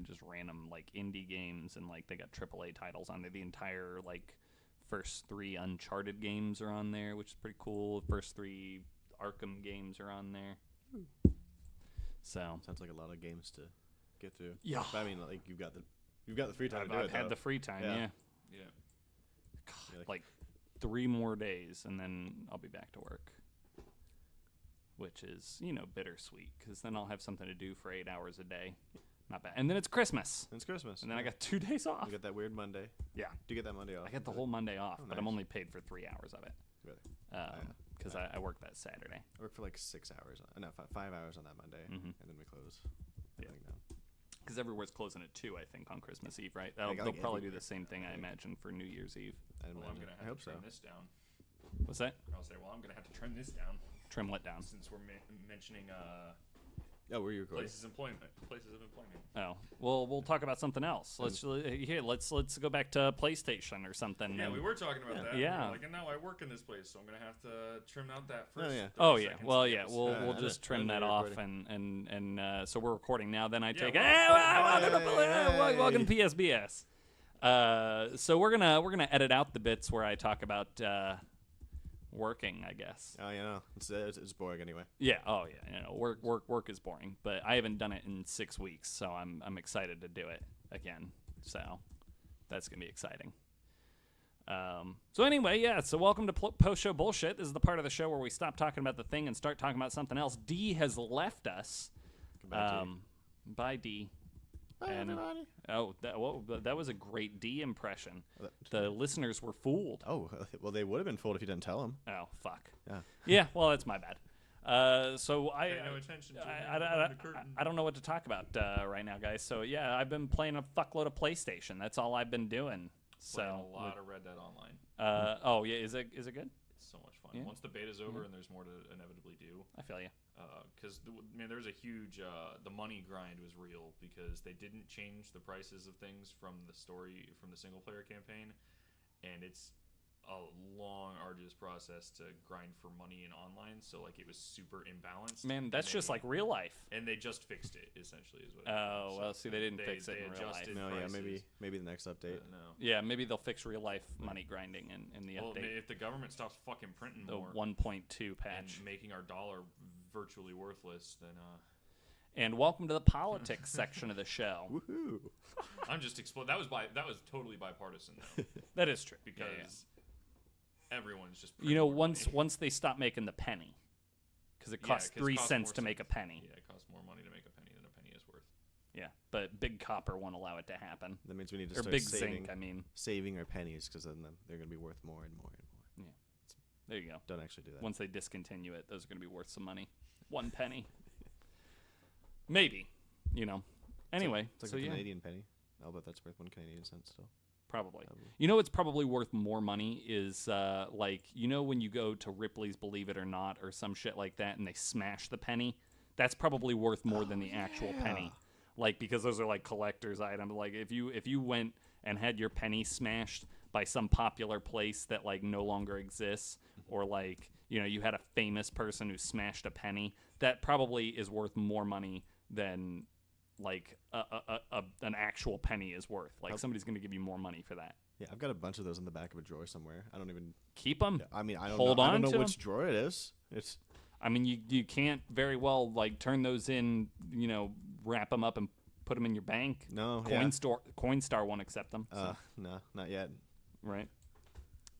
just random like indie games, and like they got AAA titles on there. The entire like first 3 Uncharted games are on there, which is pretty cool. The first 3 Arkham games are on there. So sounds like a lot of games to get through. Yeah, but I mean, like you've got the free time to do it. I've had the free time. Yeah. God, like 3 more days, and then I'll be back to work, which is bittersweet, because then I'll have something to do for 8 hours a day. Not bad. And then it's Christmas. And then I got 2 days off. You get that weird Monday. Yeah. Do you get that Monday off? I get the whole Monday off, nice. but I'm only paid for 3 hours of it. Really? Because I work that Saturday. I work for like 6 hours. No, 5 hours on that Monday, and then we close. Because everywhere's closing at 2, I think, on Christmas Eve, right? They'll probably do the same thing, I imagine, for New Year's Eve. Well, I'm going to have to trim this down. What's that? I'll say, I'm going to have to trim this down. Trim what down? Since we're mentioning where are you recording? places of employment. Oh, well, we'll talk about something else. Let's go back to PlayStation or something. Yeah, we were talking about that. Yeah. Like, and now I work in this place, so I'm gonna have to trim out that first. Oh yeah. Well, yeah. We'll just trim that off, and so we're recording now. Then I take it. Welcome to PSBS. So we're gonna edit out the bits where I talk about working, I guess. Oh, it's boring anyway. Yeah. Oh, yeah. Work is boring, but I haven't done it in 6 weeks, so I'm excited to do it again. So that's gonna be exciting. So anyway, yeah. So welcome to post-show bullshit. This is the part of the show where we stop talking about the thing and start talking about something else. D has left us. Bye, D. Bye, everybody. That was a great D impression. The listeners were fooled. Oh, well, they would have been fooled if you didn't tell them. Oh, fuck. Yeah. Yeah, well, that's my bad. So Pay no attention to I don't know what to talk about right now, guys. So, yeah, I've been playing a fuckload of PlayStation. That's all I've been doing. Playing a lot of Red Dead Online. Oh, yeah, is it good? It's so much fun. Yeah. Once the beta's over and there's more to inevitably do. I feel you. Because there was a huge the money grind was real, because they didn't change the prices of things from the single player campaign, and it's a long, arduous process to grind for money in online. So like it was super imbalanced. Man, that's just like real life. And they just fixed it, essentially, is what. Oh, well, see, they didn't fix it in real life. No, prices. yeah, maybe the next update. No. Yeah, maybe they'll fix real life money grinding in the update. If the government stops fucking printing more, the 1.2 patch, and making our dollar virtually worthless, then And welcome to the politics section of the show. Woohoo! I'm just that was totally bipartisan though. That is true, because everyone's just once they stop making the penny, because it costs 3 cents to make a penny. Yeah, it costs more money to make a penny than a penny is worth. Yeah, but Big Copper won't allow it to happen. That means we need to or start Big saving, Zinc. Saving our pennies, because then they're going to be worth more and more and more. Yeah, there you go. Don't actually do that. Once they discontinue it, those are going to be worth some money. 1 penny, maybe. Anyway, it's like a Canadian penny. I'll bet that's worth 1 Canadian cent still. Probably. What's probably worth more money is when you go to Ripley's Believe It or Not or some shit like that, and they smash the penny. That's probably worth more than the actual penny. Like, because those are like collector's items. Like if you went and had your penny smashed by some popular place that like no longer exists, or like you had a famous person who smashed a penny, that probably is worth more money than like an actual penny is worth. Like somebody's going to give you more money for that. Yeah, I've got a bunch of those in the back of a drawer somewhere. I don't even keep them. I mean, I don't Hold know. on I don't know to which them. drawer it is. It's. I mean, you can't very well like turn those in. Wrap them up and put them in your bank. No, Coinstar won't accept them. So. No, not yet. Right.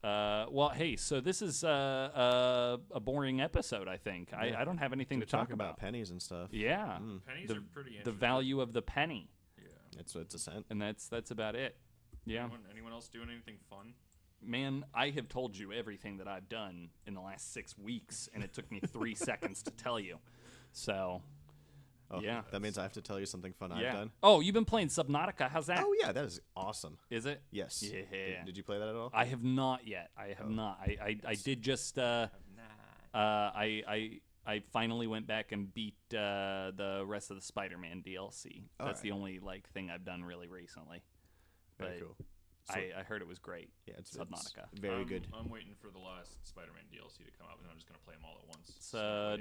Well, hey, so this is a boring episode, I think. Yeah. I don't have anything to talk about. Pennies and stuff. Yeah. Pennies are pretty interesting. The value of the penny. Yeah. It's a cent. And that's about it. Yeah. Anyone else doing anything fun? Man, I have told you everything that I've done in the last 6 weeks, and it took me 3 seconds to tell you. So, yeah. That means I have to tell you something fun I've done? Oh, you've been playing Subnautica. How's that? Oh, yeah, that is awesome. Is it? Yes. Yeah. Did you play that at all? I have not yet. I have not. I did just... I finally went back and beat the rest of the Spider-Man DLC. That's the only thing I've done really recently. Very cool. I heard it was great. Yeah, it's Subnautica. very good. I'm waiting for the last Spider-Man DLC to come out, and I'm just gonna play them all at once. It's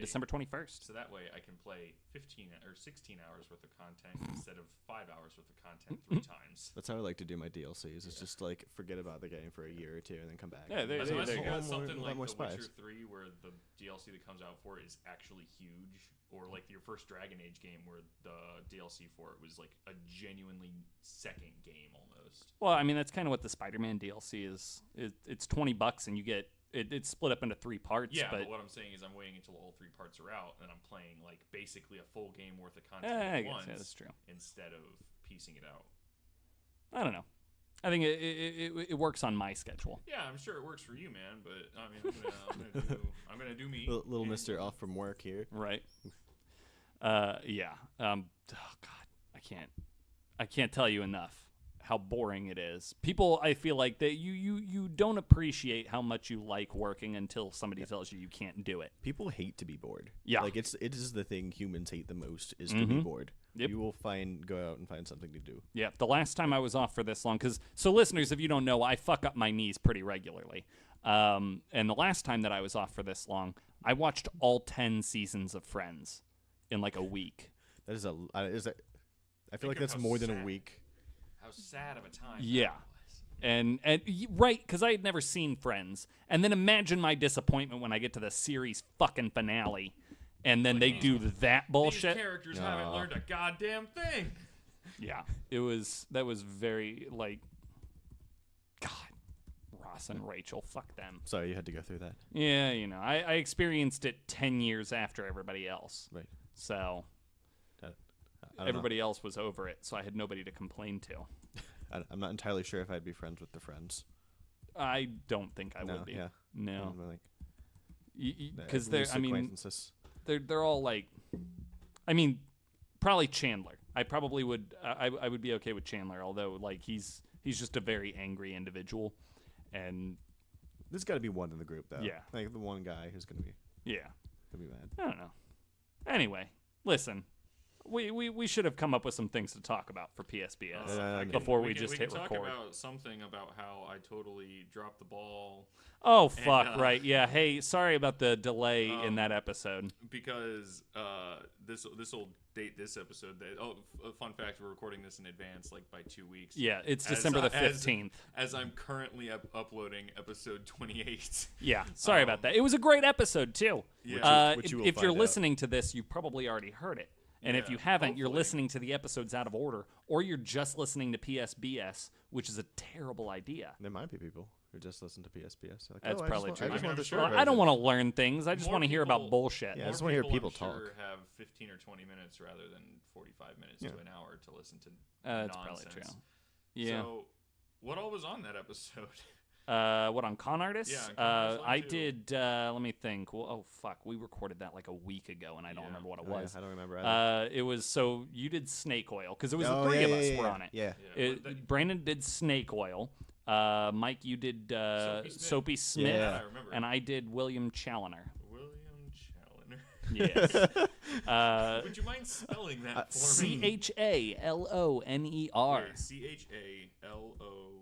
December 21st. So that way I can play 15 or 16 hours worth of content instead of 5 hours worth of content 3 times. That's how I like to do my DLCs. It's just like forget about the game for a year or two and then come back. Yeah, Unless you got more- something a lot like more The spies. Witcher 3 where the DLC that comes out for it is actually huge, or like your first Dragon Age game where the DLC for it was like a genuinely second game almost. Well, I mean, that's kind of what the Spider-Man DLC is. It's $20 and you get it's split up into 3 parts. Yeah, but what I'm saying is I'm waiting until all 3 parts are out, and I'm playing like basically a full game worth of content I at guess, once yeah, that's true. instead of piecing it out. I don't know. I think it works on my schedule. Yeah, I'm sure it works for you, man. But I mean, I'm gonna do me. Little and- Mister off from work here. Right. Yeah. Oh God, I can't tell you enough how boring it is. People, I feel like that you don't appreciate how much you like working until somebody tells you you can't do it. People hate to be bored. Yeah. Like it is the thing humans hate the most is to be bored. Yep. You will go out and find something to do. Yeah. The last time I was off for this long, so listeners, if you don't know, I fuck up my knees pretty regularly. And the last time that I was off for this long, I watched all 10 seasons of Friends in like a week. That is I feel like of that's how more than a sad- week. How sad of a time. Yeah. that was. And right, because I had never seen Friends, and then imagine my disappointment when I get to the series fucking finale, and then they do that bullshit. These characters haven't learned a goddamn thing. Yeah, that was very like, God, Ross and Rachel, fuck them. Sorry, you had to go through that. Yeah, I experienced it 10 years after everybody else, Right. so I don't everybody else was over it, so I had nobody to complain to. know. I'm not entirely sure if I'd be friends with the friends. I don't think I No, would be. yeah. No, I'm like, because at they're. least I mean. acquaintances. They're all like, I mean, probably Chandler. I probably would. I would be okay with Chandler, although like he's just a very angry individual, and There's got to be one in the group though. Yeah. Like the one guy who's gonna be yeah, mad. I don't know. Anyway, listen, we should have come up with some things to talk about for PSBS before we just hit talk record. about something about how I totally dropped the ball Oh fuck! Right? Yeah. Hey, sorry about the delay in that episode. because this will date this episode. A fun fact: we're recording this in advance, like by 2 weeks. Yeah, it's As, December the as- 15th. As I'm currently uploading episode 28. Yeah, sorry about that. It was a great episode too. Yeah. Which you will if you're find out. listening to this, you probably already heard it. And if Yeah, you haven't, you're hopefully. listening to the episodes out of order, or you're just listening to PSBS, which is a terrible idea. There might be people who just listen to PSPS. Like, That's I probably just true. Want, I just I mean, want the I'm sure- short Well, I don't version. want to learn things. I just More want to hear about people- bullshit. Yeah, I More just wanna hear people I'm sure talk. have 15 or 20 minutes rather than 45 minutes Yeah. to an hour to listen to That's nonsense. probably true. Yeah. So, what all was on that episode? What, on Con Artists? Yeah, on Con Artists I Line 2. did, let me think. Well, oh, fuck. We recorded that like a week ago, and I don't Yeah. remember what it Oh, yeah, was. I don't remember. Either. It was, so you did Snake Oil, because it was Oh, the three yeah, of yeah, us yeah, were yeah. on it. Yeah. Brandon did Snake Oil. Mike, you did Soapy Smith. Yeah. I remember. And I did William Challoner. William Challoner. Yes. Would you mind spelling that for C me? H A L O N E R.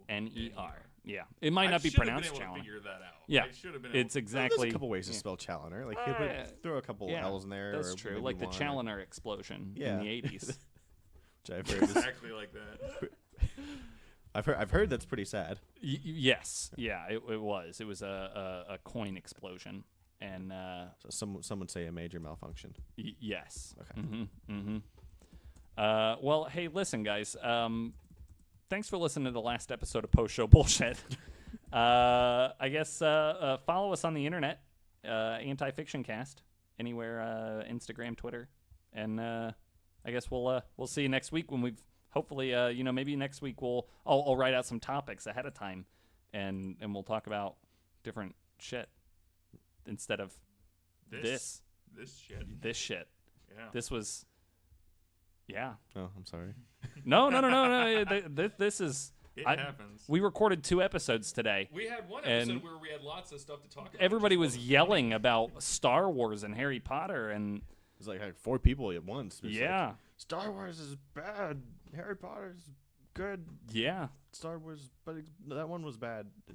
CHALONER. Yeah. It might not be pronounced Been able to Challoner. figure that out. Yeah. I should have been. It's able exactly. There's a couple ways to spell Challoner. Like you throw a couple yeah, L's in there. That's or true. maybe Like the one, or- Challoner explosion Yeah. in the 80s. Which I've heard. Is, exactly like that. I've heard that's pretty sad. Yes. Yeah, it was. It was a coin explosion. And So some would say a major malfunction. yes. Okay. Well, hey, listen, guys. Thanks for listening to the last episode of Post Show Bullshit. I guess follow us on the internet, Anti-Fiction Cast, anywhere, Instagram, Twitter, and I guess we'll see you next week when we've hopefully maybe next week I'll write out some topics ahead of time, and we'll talk about different shit instead of this shit. Yeah. This was. Yeah. Oh, I'm sorry. No. This is. It I- happens. We recorded 2 episodes today. We had one and episode where we had lots of stuff to talk about. Everybody It was just yelling about Star Wars and Harry Potter, and It's like 4 people at once. It's like, yeah, Star Wars is bad. Harry Potter's good Yeah. Star Wars, but that one was bad. I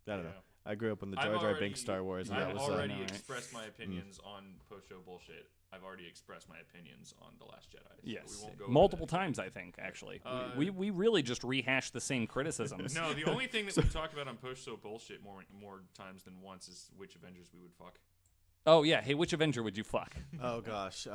don't know. Yeah. I grew up in the Jar Jar Binks Star Wars, and that I've was already right? expressed my opinions on post-show bullshit. I've already expressed my opinions on The Last Jedi. So Yes. we won't go over Multiple that. times, I think, actually. We really just rehashed the same criticisms. No, the only thing that we talk about on post-show bullshit more times than once is which Avengers we would fuck. Oh, yeah. Hey, which Avenger would you fuck? Oh gosh,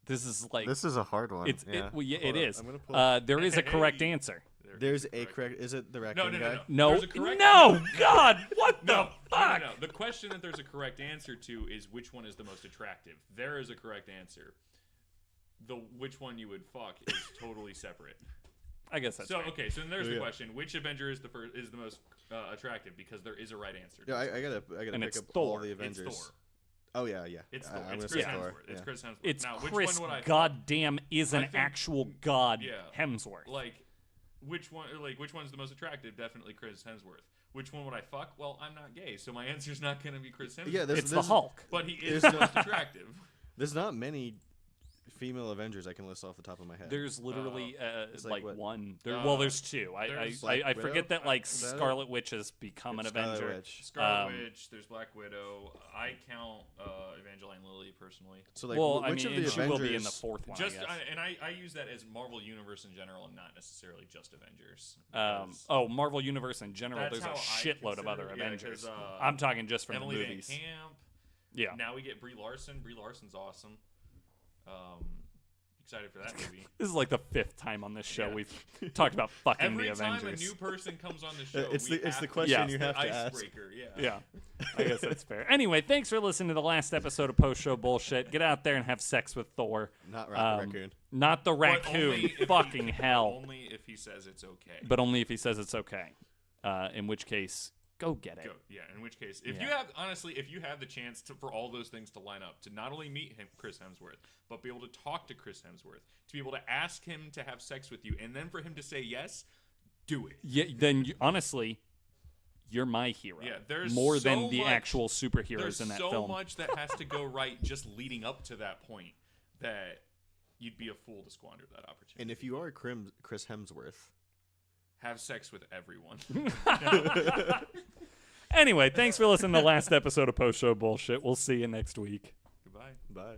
This is like... this is a hard one. It's, yeah. it is. I'm gonna pull. There is a correct answer. There's a correct. Is it the raccoon guy? No. There's a correct, No! God! What the fuck? No. The question that there's a correct answer to is which one is the most attractive. There is a correct answer. The which one you would fuck is totally separate. I guess that's so. right. Okay, so then there's Yeah. the question: which Avenger is the most attractive? Because there is a right answer. Yeah, I gotta And pick it's up Thor. all the Avengers. It's Thor. Oh yeah, yeah. It's I- Thor. I'm It's gonna Chris say Hemsworth. Thor. It's yeah. Chris Hemsworth. It's now, Chris which one would I fuck? goddamn is an I think- actual god Yeah. Hemsworth. Like, which one? Like, which one's the most attractive? Definitely Chris Hemsworth. Which one would I fuck? Well, I'm not gay, so my answer's not gonna be Chris Hemsworth. Yeah, It's the Hulk. but he is the most attractive. There's not many female Avengers I can list off the top of my head. There's literally It's like what? one. Well, there's two. there's I Black forget that Widow? like Is that it? Scarlet Witch has become an Scarlet Avenger. Witch. Scarlet Witch. There's Black Widow. I count Evangeline Lilly personally. So like, Well, which I mean, of the and she Avengers? will be in the fourth one. Just I guess. I use that as Marvel Universe in general, and not necessarily just Avengers. Marvel Universe in general. That's There's a how I shitload of other consider it, yeah, Avengers. 'cause, I'm talking just from Emily the Van movies. Camp. Yeah. Now we get Brie Larson. Brie Larson's awesome. Excited for that movie. This is like the fifth time on this show Yeah. we've talked about fucking Every the time Avengers. a new person comes on the show, It's we the have question to you use have the to ask. icebreaker. Yeah. Yeah, I guess that's fair. Anyway, thanks for listening to the last episode of Post Show Bullshit. Get out there and have sex with Thor. Not Raccoon. Not the But raccoon. only if Fucking he, hell. Only if he says it's okay. But only if he says it's okay. In which case, go get it. Go. Yeah. In which case, if Yeah. you have honestly, if you have the chance for all those things to line up, to not only meet Chris Hemsworth, but be able to talk to Chris Hemsworth, to be able to ask him to have sex with you, and then for him to say yes, do it. Yeah, then honestly, you're my hero. Yeah, there's more so than the much- actual superheroes There's in that so film. much that has to go right just leading up to that point that you'd be a fool to squander that opportunity. And if you are Chris Hemsworth, Have sex with everyone. Anyway, thanks for listening to the last episode of Post Show Bullshit. We'll see you next week. Goodbye. bye.